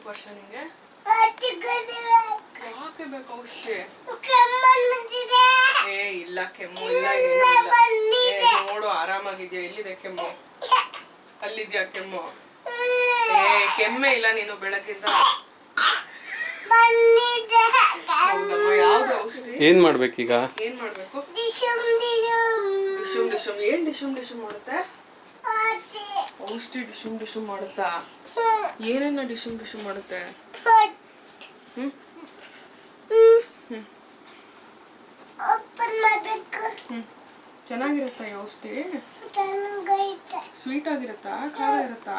ಬೇಕು ವರ್ಷ ನಿಂಗೆ? ಯಾಕೆ ಬೇಕು ಔಷಧಿ? ಏ ಇಲ್ಲ, ಕೆಮ್ಮು ಇಲ್ಲ, ಏನೂ ಇಲ್ಲ. ನೋಡು ಆರಾಮಾಗಿದ್ಯಾ? ಎಲ್ಲಿದೆ ಕೆಮ್ಮು? ಅಲ್ಲಿದ್ಯಾ ಕೆಮ್ಮು? ಏ ಕೆಮ್ಮೆ ಇಲ್ಲ ನೀನು ಬೆಳಗ್ಗಿಂದ. ಯಾವ್ದು ಔಷಧಿ? ಏನ್ ಮಾಡ್ಬೇಕೀಗ? ಏನ್ ಮಾಡ್ಬೇಕು? ಡಿಶುಮ್ ಡಿಶುಮ್. ಏನ್ ಡಿಶುಮ್ ಡಿಶುಮ್ ಮಾಡುತ್ತೆ? ಔಷಧಿ ಡಿಶುಮ್ ಡಿಶುಮ್ ಮಾಡುತ್ತಾ? ಏನೇನ ಡಿಶುಮ್ ಡಿಶುಮ್ ಮಾಡುತ್ತೆ? ಚೆನ್ನಾಗಿರುತ್ತಾ ಈ ಔಷಧಿ? ಸ್ವೀಟ್ ಆಗಿರುತ್ತಾ? ಖಾರ ಇರುತ್ತಾ?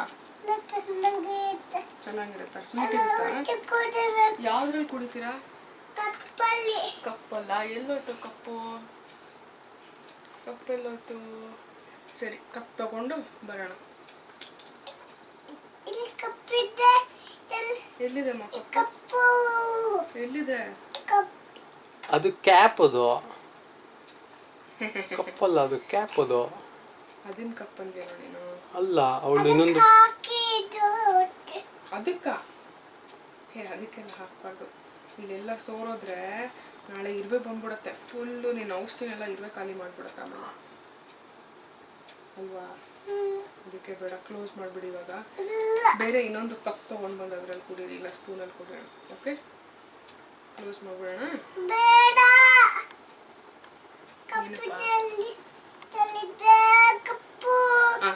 ಚೆನ್ನಾಗಿರುತ್ತಾ? ಸ್ವೀಟ್ ಇರುತ್ತಾ? ಯಾವ್ದ್ರಲ್ಲಿ ಕುಡಿತೀರಾ? ಕಪ್ಪಲ್ಲ. ಎಲ್ಲೋಯ್ತು ಕಪ್ಪು? ಕಪ್ಪೆಲ್ಲೋಯ್ತು? ಸರಿ, ಕಪ್ ತಗೊಂಡು ಬರೋಣ. ಎಲ್ಲಿದೆ ಕಪ್ಪು? ಎಲ್ಲಿದೆ? ಅದು ಕ್ಯಾಪ್. ಅದು ಕಪ್ಪಲ್ಲ, ಅದು ಕ್ಯಾಪ್. ಅದು ಅದಿನ್ ಕಪ್ ಅಂದ್ಯ ನೀನು? ಅಲ್ಲ, ಅವಳು ಇನ್ನೊಂದು. ಅದಕ್ಕ ಅದಕ್ಕೆಲ್ಲ ಹಾಕ್ಬಾರ್ದು. ಇಲ್ಲೆಲ್ಲ ಸೋರೋದ್ರೆ ನಾಳೆ ಇರುವೆ ಬಂದ್ಬಿಡತ್ತೆ. ಫುಲ್ಲು ನಿನ್ನ ಔಷಧಿನೆಲ್ಲ ಇರುವೆ ಖಾಲಿ ಮಾಡ್ಬಿಡತ್ತೆ ಆಮೇಲೆ, ಅಲ್ವಾ? ಅದಕ್ಕೆ ಬೇಡ, ಕ್ಲೋಸ್ ಮಾಡಿಬಿಡಿ. ಇವಾಗ ಬೇರೆ ಇನ್ನೊಂದು ಕಪ್ ತೊಗೊಂಡು ಬಂದು ಅದ್ರಲ್ಲಿ ಕುಡೀರಿ, ಇಲ್ಲ ಸ್ಪೂನಲ್ಲಿ ಕುಡಿಯೋಣ. ಓಕೆ, ಕ್ಲೋಸ್ ಮಾಡ್ಬಿಡೋಣ.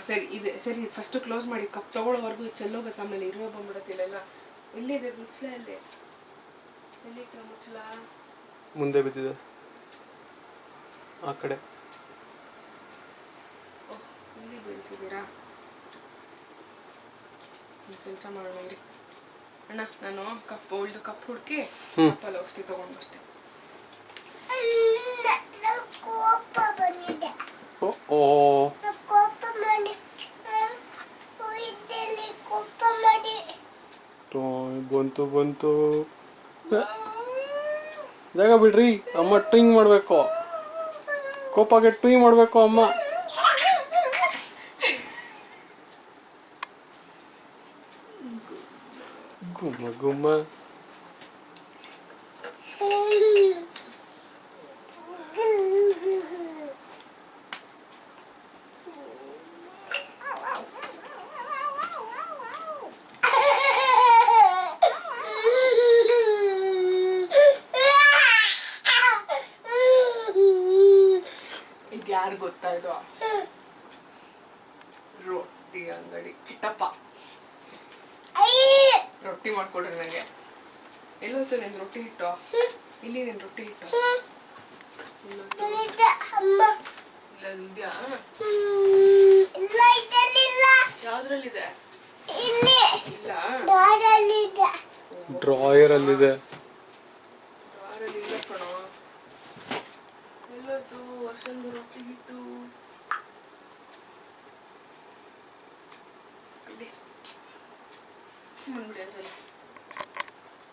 ಸರಿ ಇದೆ, ಸರಿ ಫಸ್ಟ್ ಕ್ಲೋಸ್ ಮಾಡಿ. ಕಪ್ ತಗೊಳ್ಳೋವರೆಗೂ ಚೆಲ್ಲೋಗುತ್ತೆ, ಆಮೇಲೆ ಇರುವೆ ಬಂದ್ಬಿಡತ್ತೆ ಇಲ್ಲೆಲ್ಲ. ಎಲ್ಲಿದೆ ಮುಚ್ಚಲ? ಅಲ್ಲಿ ಎಲ್ಲಿಟ್ಟ ಮುಚ್ಚಲ? ಮುಂದೆ ಬಿದ್ದಿದೆ ಆ ಕಡೆ. ಇಲ್ಲಿ ಬೀಳ್ತಿದ್ದೀರಾ? ಕೆಲಸ ಮಾಡೋಣ ಇರಿ ಅಣ್ಣ. ನಾನು ಕಪ್ ಉಳ್ದು ಕಪ್ ಹುಡುಕಿ ಕಪ್ಪಲ್ಲಿ ಔಷಧಿ ತೊಗೊಂಡು ಬರ್ತೀನಿ. ಬಂತು. ಜಾಗ ಬಿಡ್ರಿ, ಅಮ್ಮ ಟ್ವಿಂಗ್ ಮಾಡಬೇಕು. ಕೋಪಾಗೆ ಟ್ವಿಂಗ್ ಮಾಡಬೇಕು ಅಮ್ಮ. ಗುಮ್ಮ ಗುಮ್ಮ. ಯಾರು ಗೊತ್ತಾ ಇದು? ರೊಟ್ಟಿ ಅಂಗಡಿ ಕಿಟ್ಟಪ್ಪ. ರೊಟ್ಟಿ ಮಾಡ್ಕೊಡ್ರಿ ನನಗೆ. ಎಲ್ಲೋಯ್ತು ನಿನ್ ರೊಟ್ಟಿ ಹಿಟ್ಟು? ಇಲ್ಲಿ ನಿನ್ ರೊಟ್ಟಿ ಹಿಟ್ಟು ಇದ್ಯಾ? ಯಾವ್ದ್ರಲ್ಲಿದೆ? ಇಲ್ಲ, ಡ್ರಾಯರ್ ಅಲ್ಲಿದೆ. ಇಲ್ಲ ಕಣೋ. ಎಲ್ಲೋಯ್ತು ವರ್ಷಂದು ರೊಟ್ಟಿ ಹಿಟ್ಟು? ಇಲ್ಲಿ ಬಂದ್ಬಿಡಿ.